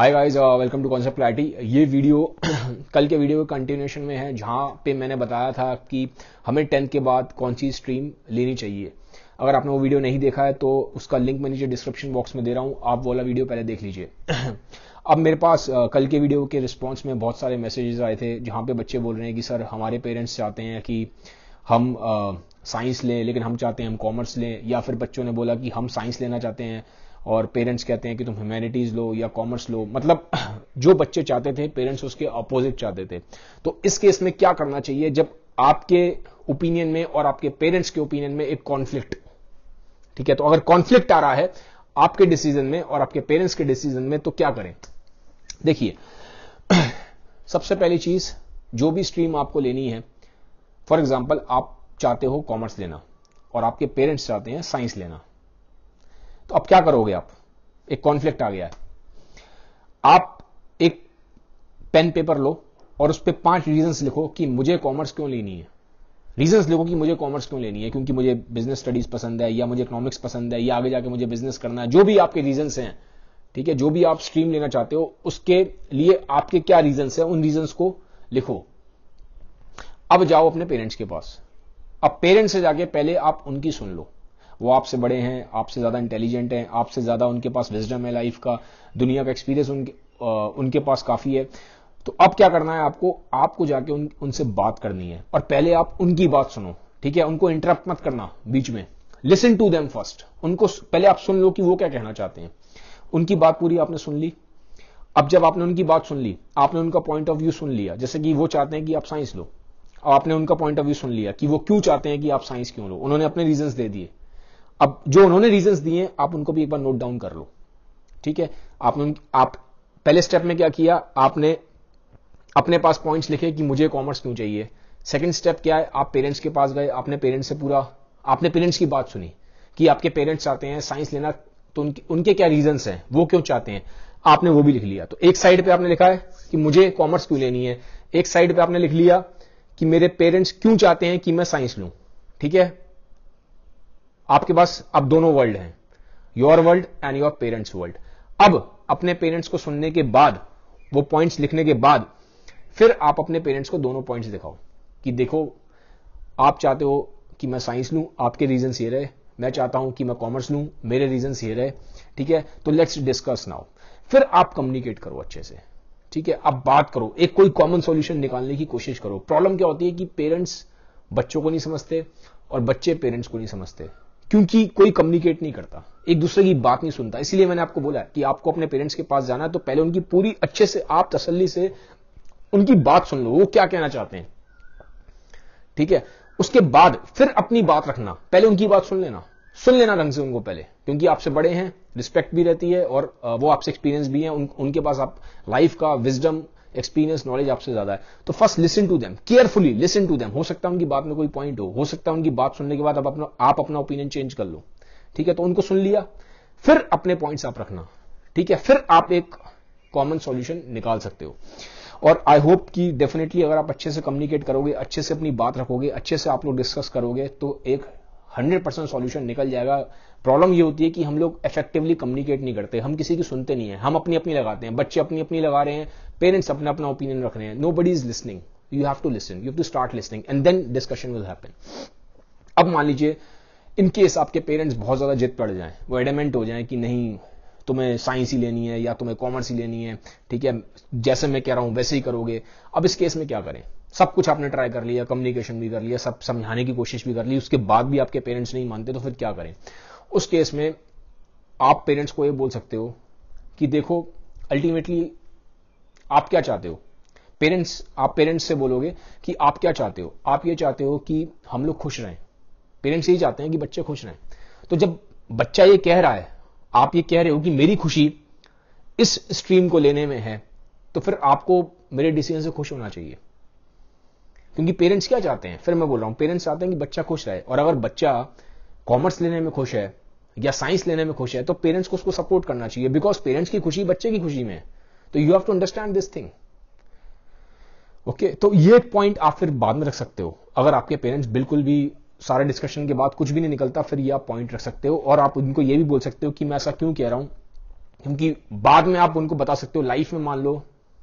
Hi guys, welcome to concept clarity. ये video कल के वीडियो के कंटिन्यूएशन में है, जहां पे मैंने बताया था कि हमें 10th के बाद कौन सी स्ट्रीम लेनी चाहिए। अगर आपने वो वीडियो नहीं देखा है तो उसका लिंक मैं नीचे डिस्क्रिप्शन बॉक्स में दे रहा हूं, आप वो वाला वीडियो पहले देख लीजिए। अब मेरे पास कल के वीडियो के रिस्पॉन्स में बहुत सारे मैसेजेस आए थे, जहां पे बच्चे बोल रहे हैं कि सर हमारे पेरेंट्स चाहते हैं कि हम साइंस लें, लेकिन हम चाहते हैं हम कॉमर्स लें। या फिर बच्चों ने बोला कि हम साइंस लेना चाहते हैं और पेरेंट्स कहते हैं कि तुम ह्यूमैनिटीज लो या कॉमर्स लो। मतलब जो बच्चे चाहते थे पेरेंट्स उसके अपोजिट चाहते थे। तो इस केस में क्या करना चाहिए जब आपके ओपिनियन में और आपके पेरेंट्स के ओपिनियन में एक कॉन्फ्लिक्ट, ठीक है, तो अगर कॉन्फ्लिक्ट आ रहा है आपके डिसीजन में और आपके पेरेंट्स के डिसीजन में तो क्या करें। देखिए, सबसे पहली चीज, जो भी स्ट्रीम आपको लेनी है, फॉर एग्जाम्पल आप चाहते हो कॉमर्स लेना और आपके पेरेंट्स चाहते हैं साइंस लेना, तो अब क्या करोगे आप। एक कॉन्फ्लिक्ट आ गया है, आप एक पेन पेपर लो और उस पर 5 रीजंस लिखो कि मुझे कॉमर्स क्यों लेनी है। रीजंस लिखो कि मुझे कॉमर्स क्यों लेनी है, क्योंकि मुझे बिजनेस स्टडीज पसंद है, या मुझे इकोनॉमिक्स पसंद है, या आगे जाके मुझे बिजनेस करना है। जो भी आपके रीजंस हैं, ठीक है, जो भी आप स्ट्रीम लेना चाहते हो उसके लिए आपके क्या रीजंस हैं, उन रीजंस को लिखो। अब जाओ अपने पेरेंट्स के पास। अब पेरेंट्स से जाके पहले आप उनकी सुन लो। वो आपसे बड़े हैं, आपसे ज्यादा इंटेलिजेंट हैं, आपसे ज्यादा उनके पास विजडम है, लाइफ का, दुनिया का एक्सपीरियंस उनके पास काफी है। तो अब क्या करना है आपको जाके उनसे बात करनी है और पहले आप उनकी बात सुनो, ठीक है। उनको इंटरप्ट मत करना बीच में। Listen to them first. उनको पहले आप सुन लो कि वो क्या कहना चाहते हैं। उनकी बात पूरी आपने सुन ली। अब जब आपने उनकी बात सुन ली, आपने उनका पॉइंट ऑफ व्यू सुन लिया, जैसे कि वो चाहते हैं कि आप साइंस लो, आपने उनका पॉइंट ऑफ व्यू सुन लिया कि वो क्यों चाहते हैं कि आप साइंस क्यों लो। उन्होंने अपने रीजंस दे दिए। अब जो उन्होंने रीजंस दिए आप उनको भी एक बार नोट डाउन कर लो, ठीक है। आप पहले स्टेप में क्या किया, आपने अपने पास पॉइंट्स लिखे कि मुझे कॉमर्स क्यों चाहिए। सेकंड स्टेप क्या है, आप पेरेंट्स के पास गए, आपने पेरेंट्स की बात सुनी कि आपके पेरेंट्स चाहते हैं साइंस लेना, तो उनके क्या रीजंस हैं, वो क्यों चाहते हैं, आपने वो भी लिख लिया। तो एक साइड पे आपने लिखा है कि मुझे कॉमर्स क्यों लेनी है, एक साइड पे आपने लिख लिया कि मेरे पेरेंट्स क्यों चाहते हैं कि मैं साइंस लूं, ठीक है। आपके पास अब दोनों वर्ल्ड हैं, your world and your parents world. अब अपने पेरेंट्स को सुनने के बाद, वो पॉइंट्स लिखने के बाद, फिर आप अपने पेरेंट्स को दोनों पॉइंट्स दिखाओ कि देखो, आप चाहते हो कि मैं साइंस लूं, आपके रीजंस ये रहे, मैं चाहता हूं कि मैं कॉमर्स लूं, मेरे रीजंस ये रहे, ठीक है। तो लेट्स डिस्कस नाउ। फिर आप कम्युनिकेट करो अच्छे से, ठीक है। अब बात करो, एक कोई कॉमन सॉल्यूशन निकालने की कोशिश करो। प्रॉब्लम क्या होती है कि पेरेंट्स बच्चों को नहीं समझते और बच्चे पेरेंट्स को नहीं समझते, क्योंकि कोई कम्युनिकेट नहीं करता, एक दूसरे की बात नहीं सुनता। इसलिए मैंने आपको बोला कि आपको अपने पेरेंट्स के पास जाना है, तो पहले उनकी पूरी अच्छे से आप तसल्ली से उनकी बात सुन लो, वो क्या कहना चाहते हैं, ठीक है। उसके बाद फिर अपनी बात रखना। पहले उनकी बात सुन लेना ढंग से उनको पहले, क्योंकि आपसे बड़े हैं, रिस्पेक्ट भी रहती है और वो आपसे एक्सपीरियंस भी है, उनके पास आप लाइफ का विजडम, एक्सपीरियंस, नॉलेज आपसे ज्यादा है। तो first listen to them, carefully listen to them. हो सकता है उनकी बात में कोई पॉइंट हो सकता है उनकी बात सुनने के बाद आप अपना ओपिनियन चेंज कर लो, ठीक है। तो उनको सुन लिया, फिर अपने पॉइंट्स आप रखना, ठीक है। फिर आप एक कॉमन सॉल्यूशन निकाल सकते हो। और आई होप कि डेफिनेटली अगर आप अच्छे से कम्युनिकेट करोगे, अच्छे से अपनी बात रखोगे, अच्छे से आप लोग डिस्कस करोगे, तो एक 100% सॉल्यूशन निकल जाएगा। प्रॉब्लम ये होती है कि हम लोग इफेक्टिवली कम्युनिकेट नहीं करते, हम किसी की सुनते नहीं है, हम अपनी अपनी लगाते हैं। बच्चे अपनी अपनी लगा रहे हैं, पेरेंट्स अपना अपना ओपिनियन रख रहे हैं। Nobody is listening. You have to listen, you have to start listening and then discussion will happen. अब मान लीजिए इन केस आपके पेरेंट्स बहुत ज्यादा जिद पड़ जाएं, वो एडमेंट हो जाएं कि नहीं तुम्हें साइंस ही लेनी है या तुम्हें कॉमर्स ही लेनी है, ठीक है, जैसे मैं कह रहा हूं वैसे ही करोगे। अब इस केस में क्या करें। सब कुछ आपने ट्राई कर लिया, कम्युनिकेशन भी कर लिया, सब समझाने की कोशिश भी कर ली, उसके बाद भी आपके पेरेंट्स नहीं मानते, तो फिर क्या करें। उस केस में आप पेरेंट्स को ये बोल सकते हो कि देखो, अल्टीमेटली आप क्या चाहते हो। आप पेरेंट्स से बोलोगे कि आप क्या चाहते हो। आप ये चाहते हो कि हम लोग खुश रहें। पेरेंट्स यही चाहते हैं कि बच्चे खुश रहें। तो जब बच्चा ये कह रहा है, आप ये कह रहे हो कि मेरी खुशी इस स्ट्रीम को लेने में है, तो फिर आपको मेरे डिसीजन से खुश होना चाहिए। क्योंकि पेरेंट्स क्या चाहते हैं, फिर मैं बोल रहा हूं, पेरेंट्स चाहते हैं कि बच्चा खुश रहे। और अगर बच्चा कॉमर्स लेने में खुश है या साइंस लेने में खुश है, तो पेरेंट्स को उसको सपोर्ट करना चाहिए, बिकॉज पेरेंट्स की खुशी बच्चे की खुशी में है। तो you have to understand this thing, okay. तो ये पॉइंट आप फिर बाद में रख सकते हो। अगर आपके पेरेंट्स बिल्कुल भी, सारे डिस्कशन के बाद कुछ भी नहीं निकलता, फिर ये आप पॉइंट रख सकते हो। और आप उनको ये भी बोल सकते हो कि मैं ऐसा क्यों कह रहा हूं, क्योंकि बाद में आप उनको बता सकते हो। लाइफ में मान लो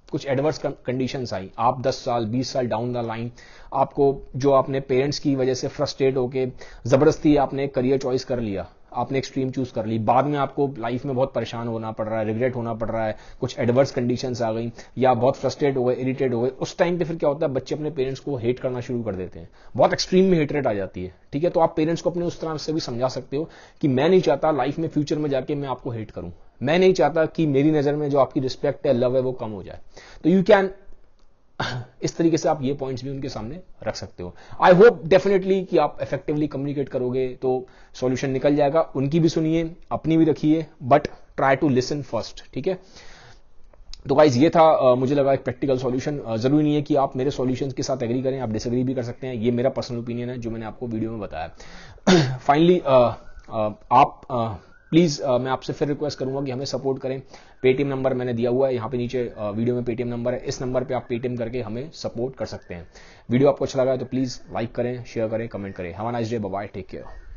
कुछ एडवर्स कंडीशंस आई, आप 10 साल 20 साल डाउन द लाइन आपको जो आपने पेरेंट्स की वजह से फ्रस्ट्रेट होके जबरदस्ती आपने करियर चॉइस कर लिया, आपने एक्सट्रीम चूज कर ली, बाद में आपको लाइफ में बहुत परेशान होना पड़ रहा है, रिग्रेट होना पड़ रहा है, कुछ एडवर्स कंडीशंस आ गई या बहुत फ्रस्ट्रेट हो गए, इरिटेट हो गए, उस टाइम पे फिर क्या होता है, बच्चे अपने पेरेंट्स को हेट करना शुरू कर देते हैं, बहुत एक्सट्रीम में हेटरेट आ जाती है। ठीक है, तो आप पेरेंट्स को अपने उस तरह से भी समझा सकते हो कि मैं नहीं चाहता लाइफ में फ्यूचर में जाके मैं आपको हेट करूं, मैं नहीं चाहता कि मेरी नजर में जो आपकी रिस्पेक्ट है, लव है, वो कम हो जाए। तो यू कैन इस तरीके से आप ये पॉइंट्स भी उनके सामने रख सकते हो। आई होप डेफिनेटली कि आप इफेक्टिवली कम्युनिकेट करोगे तो सॉल्यूशन निकल जाएगा। उनकी भी सुनिए, अपनी भी रखिए, but try to listen first. ठीक है, तो गाइज ये था मुझे लगा एक प्रैक्टिकल सॉल्यूशन। जरूरी नहीं है कि आप मेरे सॉल्यूशंस के साथ एग्री करें, आप डिसएग्री भी कर सकते हैं, ये मेरा पर्सनल ओपिनियन है जो मैंने आपको वीडियो में बताया। फाइनली आप प्लीज मैं आपसे फिर रिक्वेस्ट करूंगा कि हमें सपोर्ट करें। पेटीएम नंबर मैंने दिया हुआ है यहाँ पे नीचे, वीडियो में पेटीएम नंबर है, इस नंबर पे आप पेटीएम करके हमें सपोर्ट कर सकते हैं। वीडियो आपको अच्छा लगा है तो प्लीज लाइक करें, शेयर करें, कमेंट करें। Have a nice day, bye bye, take care.